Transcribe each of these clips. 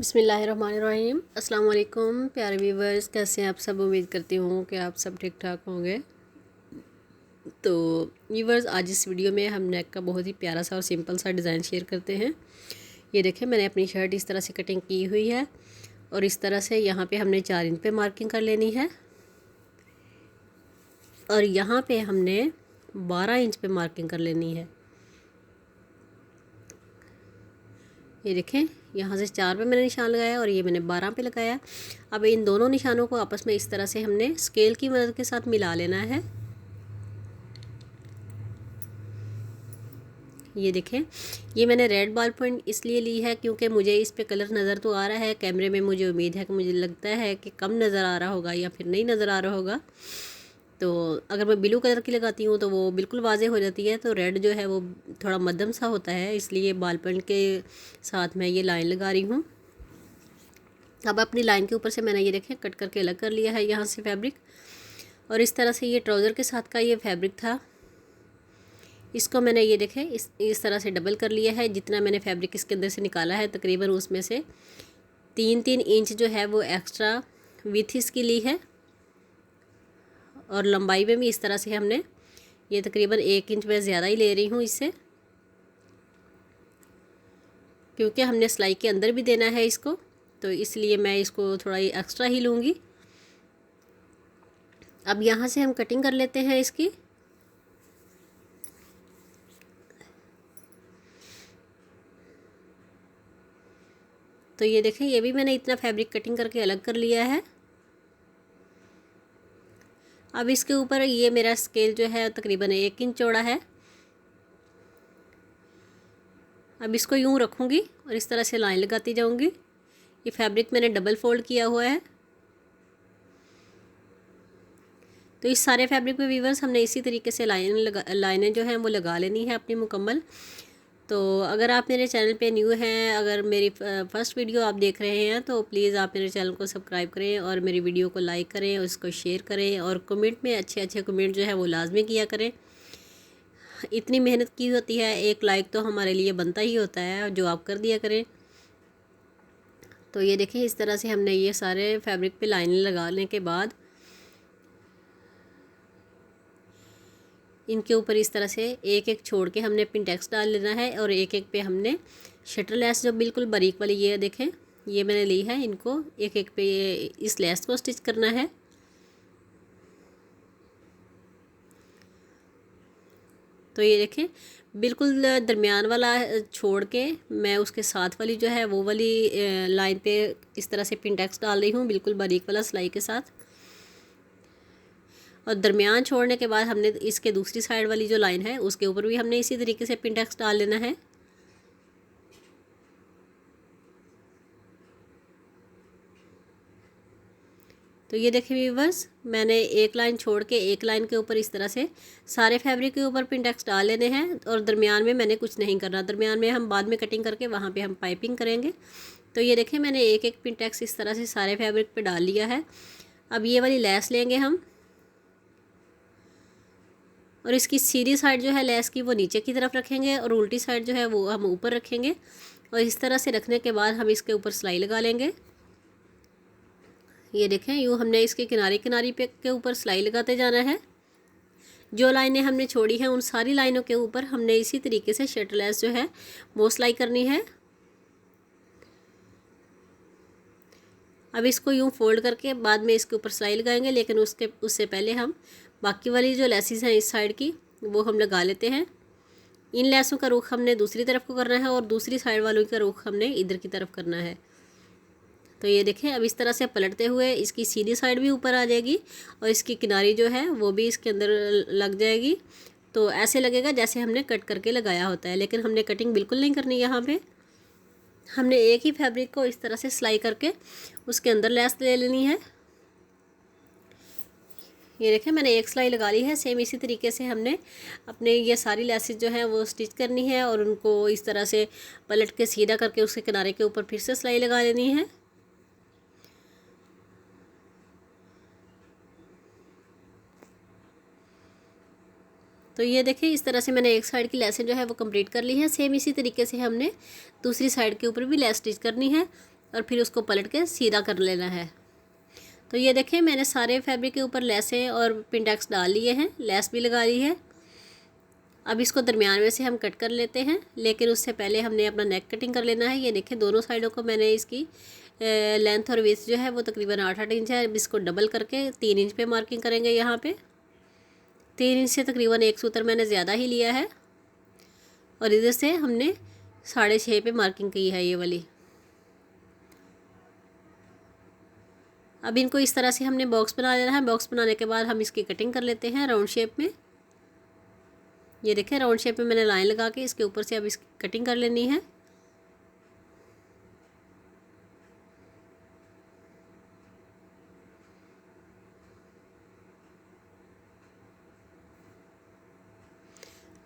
बिस्मिल्लाहिर्रहमानिर्रहीम। अस्सलाम वालेकुम प्यारे व्यूवर्स, कैसे हैं आप सब। उम्मीद करती हूँ कि आप सब ठीक ठाक होंगे। तो व्यूवर्स, आज इस वीडियो में हम नेक का बहुत ही प्यारा सा और सिंपल सा डिज़ाइन शेयर करते हैं। ये देखें, मैंने अपनी शर्ट इस तरह से कटिंग की हुई है और इस तरह से यहाँ पे हमने 4 इंच पे मार्किंग कर लेनी है और यहाँ पे हमने 12 इंच पे मार्किंग कर लेनी है। ये देखें, यहाँ से 4 पे मैंने निशान लगाया और ये मैंने 12 पे लगाया। अब इन दोनों निशानों को आपस में इस तरह से हमने स्केल की मदद के साथ मिला लेना है। ये देखें, ये मैंने रेड बॉल पॉइंट इसलिए ली है क्योंकि मुझे इस पे कलर नज़र तो आ रहा है कैमरे में, मुझे उम्मीद है कि मुझे लगता है कि कम नज़र आ रहा होगा या फिर नहीं नज़र आ रहा होगा। तो अगर मैं ब्लू कलर की लगाती हूँ तो वो बिल्कुल वाज़े हो जाती है, तो रेड जो है वो थोड़ा मध्यम सा होता है, इसलिए बॉल पॉइंट के साथ मैं ये लाइन लगा रही हूँ। अब अपनी लाइन के ऊपर से मैंने ये देखें कट करके अलग कर लिया है यहाँ से फैब्रिक, और इस तरह से ये ट्राउज़र के साथ का ये फैब्रिक था, इसको मैंने ये देखें इस तरह से डबल कर लिया है। जितना मैंने फैब्रिक इसके अंदर से निकाला है तकरीबन उसमें से 3-3 इंच जो है वो एक्स्ट्रा विथ इसकी ली है, और लंबाई में भी इस तरह से हमने ये तकरीबन 1 इंच में ज़्यादा ही ले रही हूँ इससे, क्योंकि हमने सिलाई के अंदर भी देना है इसको, तो इसलिए मैं इसको थोड़ा ही एक्स्ट्रा ही लूँगी। अब यहाँ से हम कटिंग कर लेते हैं इसकी। तो ये देखें, ये भी मैंने इतना फैब्रिक कटिंग करके अलग कर लिया है। अब इसके ऊपर ये मेरा स्केल जो है तकरीबन 1 इंच चौड़ा है। अब इसको यूँ रखूँगी और इस तरह से लाइन लगाती जाऊँगी। ये फैब्रिक मैंने डबल फोल्ड किया हुआ है, तो इस सारे फैब्रिक पे व्यूअर्स हमने इसी तरीके से लाइनें जो हैं वो लगा लेनी है अपनी मुकम्मल। तो अगर आप मेरे चैनल पे न्यू हैं, अगर मेरी फर्स्ट वीडियो आप देख रहे हैं तो प्लीज़ आप मेरे चैनल को सब्सक्राइब करें और मेरी वीडियो को लाइक करें और इसको शेयर करें, और कमेंट में अच्छे अच्छे कमेंट जो है वो लाजमी किया करें। इतनी मेहनत की होती है, एक लाइक तो हमारे लिए बनता ही होता है, जो आप कर दिया करें। तो ये देखें, इस तरह से हमने ये सारे फैब्रिक पे लाइनें लगाने के बाद इनके ऊपर इस तरह से एक एक छोड़ के हमने पिनटेक्स डाल लेना है, और एक एक पे हमने शटर लेस जो बिल्कुल बारीक वाली ये देखें ये मैंने ली है, इनको एक एक पे इस लेस को स्टिच करना है। तो ये देखें, बिल्कुल दरमियान वाला छोड़ के मैं उसके साथ वाली जो है वो वाली लाइन पे इस तरह से पिनटेक्स डाल रही हूँ, बिल्कुल बारीक वाला सिलाई के साथ। और दरमियान छोड़ने के बाद हमने इसके दूसरी साइड वाली जो लाइन है उसके ऊपर भी हमने इसी तरीके से पिनटेक्स डाल लेना है। तो ये देखिए व्यूअर्स, मैंने एक लाइन छोड़ के एक लाइन के ऊपर इस तरह से सारे फैब्रिक के ऊपर पिनटेक्स डाल लेने हैं, और दरमियान में मैंने कुछ नहीं करना, दरमियान में हम बाद में कटिंग करके वहाँ पे हम पाइपिंग करेंगे। तो ये देखें, मैंने एक एक पिनटेक्स इस तरह से सारे फैब्रिक पे डाल लिया है। अब ये वाली लेस लेंगे हम, और इसकी सीधी साइड जो है लेस की वो नीचे की तरफ रखेंगे और उल्टी साइड जो है वो हम ऊपर रखेंगे, और इस तरह से रखने के बाद हम इसके ऊपर सिलाई लगा लेंगे। ये देखें, यूँ हमने इसके किनारे किनारे पे के ऊपर सिलाई लगाते जाना है। जो लाइनें हमने छोड़ी हैं उन सारी लाइनों के ऊपर हमने इसी तरीके से शटर लेस जो है वो सिलाई करनी है। अब इसको यूँ फोल्ड करके बाद में इसके ऊपर सिलाई लगाएंगे, लेकिन उससे पहले हम बाकी वाली जो लेसेस हैं इस साइड की वो हम लगा लेते हैं। इन लेसों का रुख हमने दूसरी तरफ को करना है और दूसरी साइड वालों का रुख हमने इधर की तरफ करना है। तो ये देखें, अब इस तरह से पलटते हुए इसकी सीधी साइड भी ऊपर आ जाएगी और इसकी किनारी जो है वो भी इसके अंदर लग जाएगी। तो ऐसे लगेगा जैसे हमने कट करके लगाया होता है, लेकिन हमने कटिंग बिल्कुल नहीं करनी। यहाँ पे हमने एक ही फैब्रिक को इस तरह से सिलाई करके उसके अंदर लेस ले लेनी है। ये देखें, मैंने एक सिलाई लगा ली है। सेम इसी तरीके से हमने अपने ये सारी लेसेस जो हैं वो स्टिच करनी है, और उनको इस तरह से पलट के सीधा करके उसके किनारे के ऊपर फिर से सिलाई लगा लेनी है। तो ये देखें, इस तरह से मैंने एक साइड की लेसें जो है वो कंप्लीट कर ली है। सेम इसी तरीके से हमने दूसरी साइड के ऊपर भी लेस स्टिच करनी है। और फिर उसको पलट के सीधा कर लेना है। तो ये देखें मैंने सारे फैब्रिक के ऊपर लेसें और पिंडेक्स डाल लिए हैं, लेस भी लगा ली है। अब इसको दरमियान में से हम कट कर लेते हैं, लेकिन उससे पहले हमने अपना नेक कटिंग कर लेना है। ये देखें दोनों साइडों को मैंने इसकी लेंथ और विड्थ जो है वो तकरीबन 8-8 इंच है। अब इसको डबल करके 3 इंच पे मार्किंग करेंगे। यहाँ पे 3 इंच से तकरीबन एक सूत्र मैंने ज़्यादा ही लिया है और इधर से हमने 6.5 पे मार्किंग की है ये वाली। अब इनको इस तरह से हमने बॉक्स बना लेना है। बॉक्स बनाने के बाद हम इसकी कटिंग कर लेते हैं राउंड शेप में। ये देखें राउंड शेप में मैंने लाइन लगा के इसके ऊपर से अब इसकी कटिंग कर लेनी है।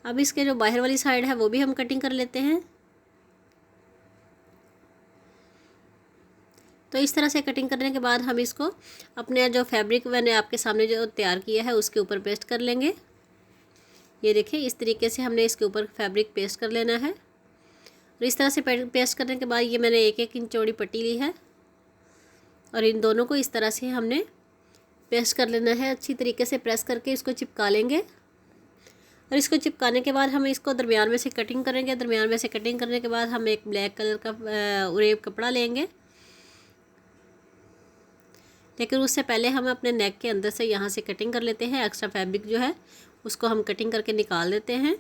अब इसके जो बाहर वाली साइड है वो भी हम कटिंग कर लेते हैं। तो इस तरह से कटिंग करने के बाद हम इसको अपने जो फैब्रिक मैंने आपके सामने जो तैयार किया है उसके ऊपर पेस्ट कर लेंगे। ये देखिए इस तरीके से हमने इसके ऊपर फैब्रिक पेस्ट कर लेना है। और इस तरह से पेस्ट करने के बाद ये मैंने 1-1 इंच चौड़ी पट्टी ली है और इन दोनों को इस तरह से हमने पेस्ट कर लेना है। अच्छी तरीके से प्रेस करके इसको चिपका लेंगे और इसको चिपकाने के बाद हम इसको दरमियान में से कटिंग करेंगे। दरमियान में से कटिंग करने के बाद हम एक ब्लैक कलर का उरेब कपड़ा लेंगे, लेकिन उससे पहले हम अपने नेक के अंदर से यहाँ से कटिंग कर लेते हैं। एक्स्ट्रा फैब्रिक जो है उसको हम कटिंग करके निकाल देते हैं।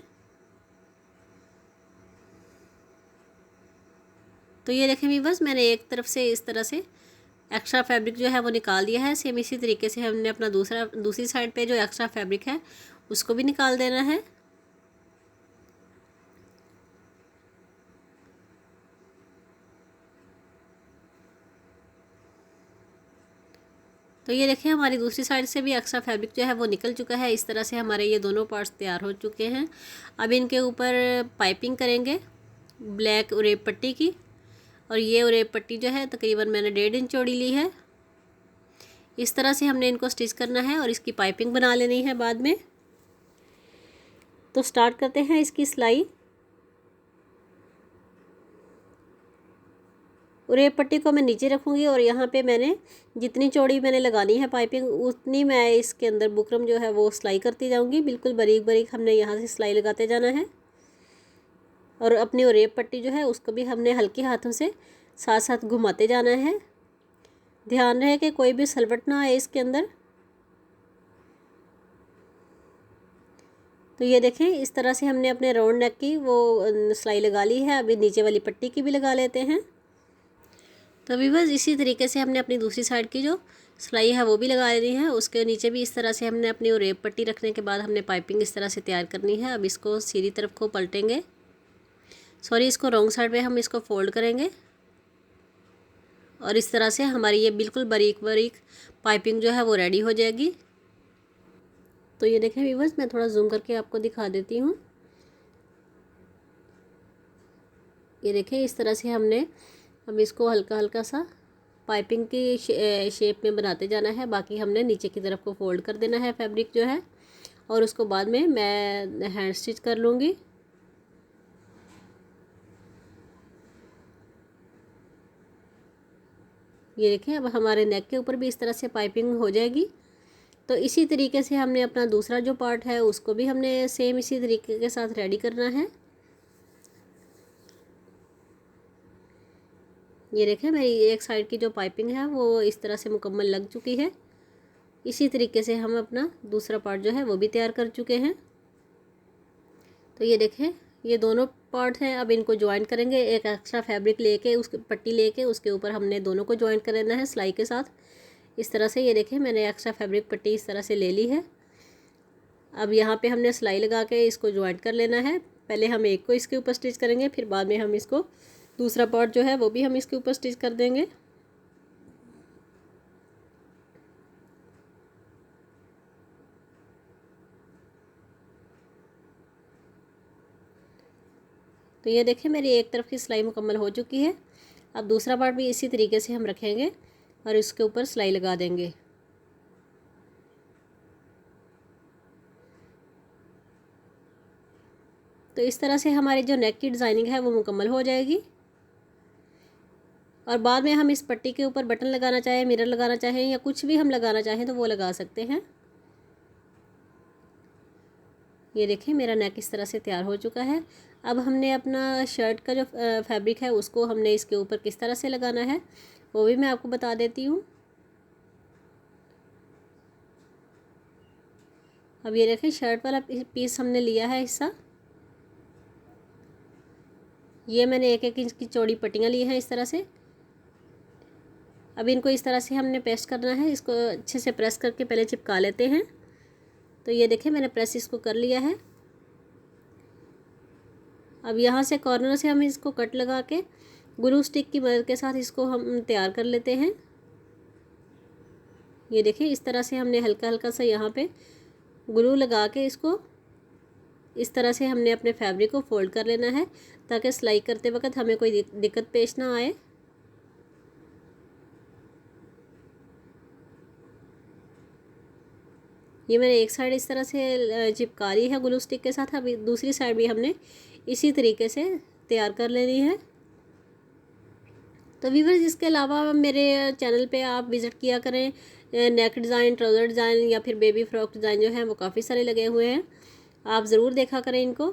तो ये देखें व्यूअर्स मैंने एक तरफ से इस तरह से एक्स्ट्रा फैब्रिक जो है वो निकाल दिया है। सेम इसी तरीके से हमने अपना दूसरी साइड पे जो एक्स्ट्रा फैब्रिक है उसको भी निकाल देना है। तो ये देखें हमारी दूसरी साइड से भी एक्स्ट्रा फैब्रिक जो है वो निकल चुका है। इस तरह से हमारे ये दोनों पार्ट्स तैयार हो चुके हैं। अब इनके ऊपर पाइपिंग करेंगे ब्लैक उरेब पट्टी की, और ये उरेब पट्टी जो है तकरीबन मैंने 1.5 इंच चौड़ी ली है। इस तरह से हमने इनको स्टिच करना है और इसकी पाइपिंग बना लेनी है बाद में। तो स्टार्ट करते हैं इसकी सिलाई। उरेब पट्टी को मैं नीचे रखूँगी और यहाँ पे मैंने जितनी चौड़ी मैंने लगानी है पाइपिंग उतनी मैं इसके अंदर बुकरम जो है वो सिलाई करती जाऊँगी। बिल्कुल बारीक बारीक हमने यहाँ से सिलाई लगाते जाना है और अपनी उरेब पट्टी जो है उसको भी हमने हल्के हाथों से साथ साथ घुमाते जाना है। ध्यान रहे कि कोई भी सलवट ना आए इसके अंदर। तो ये देखें इस तरह से हमने अपने राउंड नेक की वो सिलाई लगा ली है। अभी नीचे वाली पट्टी की भी लगा लेते हैं। तो अभी बस इसी तरीके से हमने अपनी दूसरी साइड की जो सिलाई है वो भी लगा लेनी है। उसके नीचे भी इस तरह से हमने अपनी उरेब पट्टी रखने के बाद हमने पाइपिंग इस तरह से तैयार करनी है। अब इसको सीधी तरफ को पलटेंगे, सॉरी इसको रॉन्ग साइड पे हम इसको फोल्ड करेंगे और इस तरह से हमारी ये बिल्कुल बारीक बारीक पाइपिंग जो है वो रेडी हो जाएगी। तो ये देखें व्यूअर्स मैं थोड़ा जूम करके आपको दिखा देती हूँ। ये देखें इस तरह से हमने अब इसको हल्का हल्का सा पाइपिंग की शेप में बनाते जाना है। बाकी हमने नीचे की तरफ को फोल्ड कर देना है फैब्रिक जो है, और उसको बाद में मैं हैंड स्टिच कर लूँगी। ये देखें अब हमारे नेक के ऊपर भी इस तरह से पाइपिंग हो जाएगी। तो इसी तरीके से हमने अपना दूसरा जो पार्ट है उसको भी हमने सेम इसी तरीके के साथ रेडी करना है। ये देखें मेरी एक साइड की जो पाइपिंग है वो इस तरह से मुकम्मल लग चुकी है। इसी तरीके से हम अपना दूसरा पार्ट जो है वो भी तैयार कर चुके हैं। तो ये देखें ये दोनों पार्ट हैं। अब इनको ज्वाइन करेंगे। एक एक्स्ट्रा फैब्रिक लेके उस पट्टी लेके उसके ऊपर हमने दोनों को ज्वाइन कर लेना है सिलाई के साथ। इस तरह से ये देखें मैंने एक्स्ट्रा फैब्रिक पट्टी इस तरह से ले ली है। अब यहाँ पे हमने सिलाई लगा के इसको ज्वाइन कर लेना है। पहले हम एक को इसके ऊपर स्टिच करेंगे, फिर बाद में हम इसको दूसरा पार्ट जो है वो भी हम इसके ऊपर स्टिच कर देंगे। तो ये देखें मेरी एक तरफ की सिलाई मुकम्मल हो चुकी है। अब दूसरा पार्ट भी इसी तरीके से हम रखेंगे और इसके ऊपर सिलाई लगा देंगे। तो इस तरह से हमारी जो नेक की डिज़ाइनिंग है वो मुकम्मल हो जाएगी। और बाद में हम इस पट्टी के ऊपर बटन लगाना चाहें, मिरर लगाना चाहें या कुछ भी हम लगाना चाहें तो वो लगा सकते हैं। ये देखिए मेरा नेक इस तरह से तैयार हो चुका है। अब हमने अपना शर्ट का जो फैब्रिक है उसको हमने इसके ऊपर किस तरह से लगाना है वो भी मैं आपको बता देती हूँ। अब ये देखिए शर्ट वाला पीस हमने लिया है हिस्सा, ये मैंने 1-1 इंच की चौड़ी पट्टियाँ ली हैं इस तरह से। अब इनको इस तरह से हमने पेस्ट करना है, इसको अच्छे से प्रेस करके पहले चिपका लेते हैं। तो ये देखिए मैंने प्रेस इसको कर लिया है। अब यहाँ से कॉर्नर से हम इसको कट लगा के ग्लू स्टिक की मदद के साथ इसको हम तैयार कर लेते हैं। ये देखिए इस तरह से हमने हल्का हल्का सा यहाँ पे ग्लू लगा के इसको इस तरह से हमने अपने फैब्रिक को फोल्ड कर लेना है ताकि सिलाई करते वक्त हमें कोई दिक्कत पेश ना आए। ये मैंने एक साइड इस तरह से चिपका ली है ग्लू स्टिक के साथ। अभी दूसरी साइड भी हमने इसी तरीके से तैयार कर लेनी है। तो व्यूअर्स इसके अलावा मेरे चैनल पे आप विज़िट किया करें, नेक डिज़ाइन, ट्राउज़र डिज़ाइन या फिर बेबी फ्रॉक डिज़ाइन जो है वो काफ़ी सारे लगे हुए हैं, आप ज़रूर देखा करें इनको।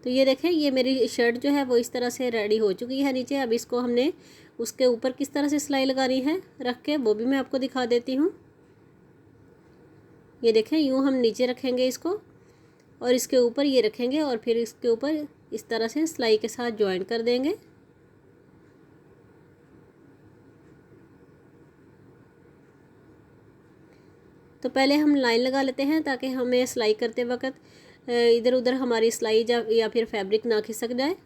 तो ये देखें ये मेरी शर्ट जो है वो इस तरह से रेडी हो चुकी है नीचे। अब इसको हमने उसके ऊपर किस तरह से सिलाई लगानी है रख के वो भी मैं आपको दिखा देती हूँ। ये देखें यूँ हम नीचे रखेंगे इसको और इसके ऊपर ये रखेंगे और फिर इसके ऊपर इस तरह से सिलाई के साथ जॉइन कर देंगे। तो पहले हम लाइन लगा लेते हैं ताकि हमें सिलाई करते वक्त इधर उधर हमारी सिलाई या फिर फैब्रिक ना खिसक जाए।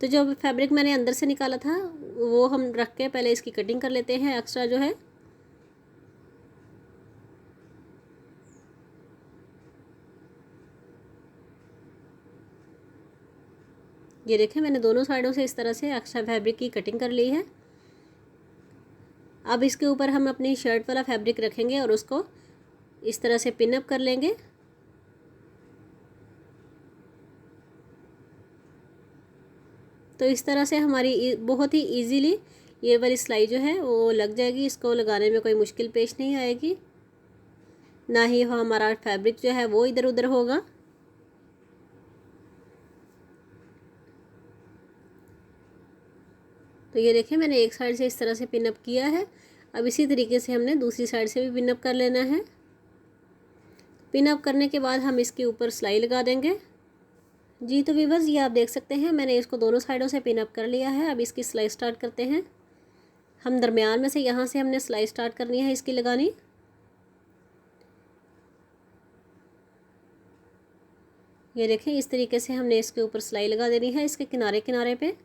तो जो फैब्रिक मैंने अंदर से निकाला था वो हम रख के पहले इसकी कटिंग कर लेते हैं एक्स्ट्रा जो है। ये देखें मैंने दोनों साइडों से इस तरह से एक्स्ट्रा फैब्रिक की कटिंग कर ली है। अब इसके ऊपर हम अपनी शर्ट वाला फैब्रिक रखेंगे और उसको इस तरह से पिन अप कर लेंगे। तो इस तरह से हमारी बहुत ही इजीली ये वाली सिलाई जो है वो लग जाएगी। इसको लगाने में कोई मुश्किल पेश नहीं आएगी, ना ही हमारा फैब्रिक जो है वो इधर उधर होगा। तो ये देखें मैंने एक साइड से इस तरह से पिन अप किया है। अब इसी तरीके से हमने दूसरी साइड से भी पिन अप कर लेना है। पिन अप करने के बाद हम इसके ऊपर सिलाई लगा देंगे। जी तो व्यूअर्स ये आप देख सकते हैं मैंने इसको दोनों साइडों से पिन अप कर लिया है। अब इसकी सिलाई स्टार्ट करते हैं। हम दरमियान में से यहाँ से हमने सिलाई स्टार्ट करनी है इसकी लगानी। ये देखें इस तरीके से हमने इसके ऊपर सिलाई लगा देनी है इसके किनारे किनारे पे।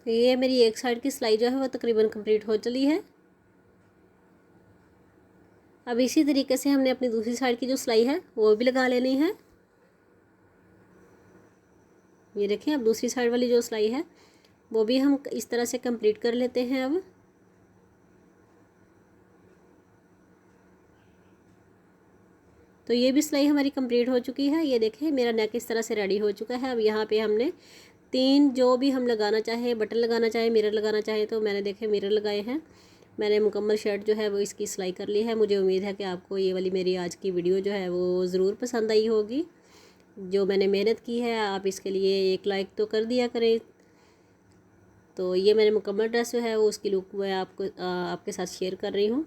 तो ये मेरी एक साइड की सिलाई जो है वो तकरीबन कंप्लीट हो चली है। अब इसी तरीके से हमने अपनी दूसरी साइड की जो सिलाई है वो भी लगा लेनी है। ये देखें अब दूसरी साइड वाली जो सिलाई है वो भी हम इस तरह से कंप्लीट कर लेते हैं। अब तो ये भी सिलाई हमारी कंप्लीट हो चुकी है। ये देखें मेरा नेक इस तरह से रेडी हो चुका है। अब यहाँ पे हमने 3 जो भी हम लगाना चाहे, बटन लगाना चाहे, मिरर लगाना चाहे, तो मैंने देखे मिरर लगाए हैं। मैंने मुकम्मल शर्ट जो है वो इसकी सिलाई कर ली है। मुझे उम्मीद है कि आपको ये वाली मेरी आज की वीडियो जो है वो ज़रूर पसंद आई होगी। जो मैंने मेहनत की है आप इसके लिए एक लाइक तो कर दिया करें। तो ये मैंने मुकम्मल ड्रेस जो है वो उसकी लुक मैं आपके साथ शेयर कर रही हूँ।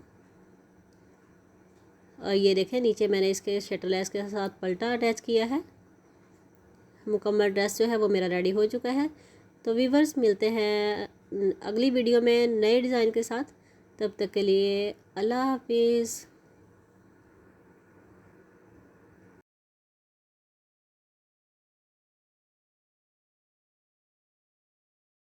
और ये देखें नीचे मैंने इसके शटर लेस के साथ पल्टा अटैच किया है। मुकम्मल ड्रेस जो है वो मेरा रेडी हो चुका है। तो व्यूअर्स मिलते हैं अगली वीडियो में नए डिज़ाइन के साथ। तब तक के लिए अल्लाह हाफिज़।